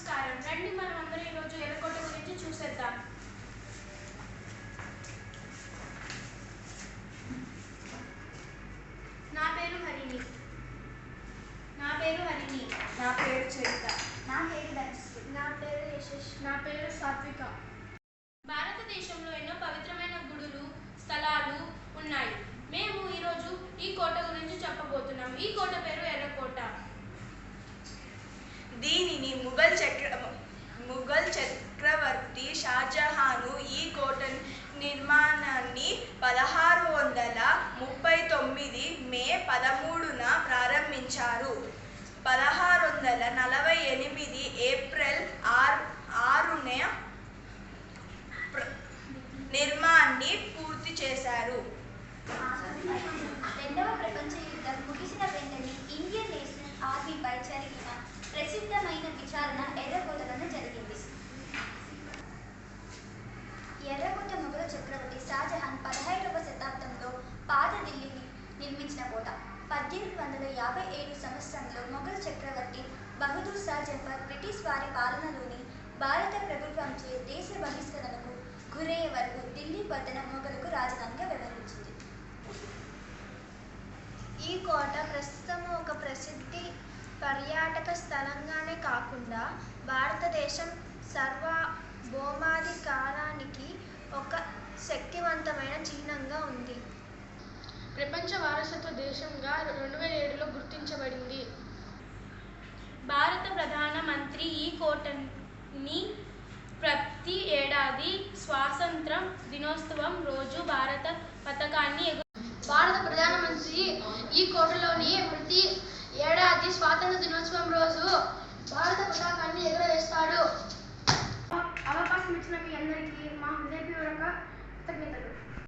నమస్కారం. రండి మనమందరం ఈరోజు ఎర్రకోట గురించి చూసేద్దాం. నా పేరు హరిణి. నా పేరు చరిత. నా పేరు ధనశ్రీ. నా పేరు యశస్. నా పేరు సాత్విక. భారతదేశంలో ఎన్నో పవిత్రమైన గుడులు, స్థలాలు ఉన్నాయి. మేము ఈరోజు ఈ కోట గురించి చెప్పబోతున్నాం. ఈ కోట పేరు ఎర్రకోట. దీనిని ముఘల్ చక్రవర్తి షాజహాను ఈ కోట నిర్మాణాన్ని 1639 మే 13న ప్రారంభించారు. 1648 ఏప్రిల్ 6న నిర్మాణాన్ని పూర్తి చేశారు. రెండవ ప్రపంచ యుద్ధం ముగిసిన వెంటనే ఇండియన్ నేషనల్ ఆర్మీపై జరిగిన ప్రసిద్ధమైన విచారణ ఎర్రకోటలోనే జరిగింది. ఎర్రకోట మొఘల్ చక్రవర్తి షాజహాన్ 17వ శతాబ్దంలో పాత ఢిల్లీని నిర్మించిన కోట. 1857 సంవత్సరంలో మొఘల్ చక్రవర్తి బహదూర్ షా జఫర్ బ్రిటిష్ వారి పాలనలోని భారత ప్రభుత్వంచే దేశ బహిష్కరణకు గురయ్యే వరకు ఢిల్లీ పట్టణం మొఘలుకు రాజధానిగా వ్యవహరించింది. ఈ కోట ప్రస్తుతం ఒక ప్రసిద్ధి పర్యాటక స్థలంగానే కాకుండా భారతదేశం సార్వభౌమాధికారానికి ఒక శక్తివంతమైన చిహ్నంగా ఉంది. ప్రపంచ వారసత్వ దేశంగా 2007లో గుర్తించబడింది. భారత ప్రధాన మంత్రి ఈ కోటని ప్రతి ఏడాది స్వాతంత్ర దినోత్సవం రోజు భారత పతాకాన్ని భారత ప్రధానమంత్రి ఈ కోటలోని ప్రతి ఏడాది స్వాతంత్ర దినోత్సవం రోజు భారత పతాకాన్ని ఎగురవేస్తాడు. అవకాశం ఇచ్చిన మీ అందరికీ మా హృదయపూర్వక కృతజ్ఞతలు.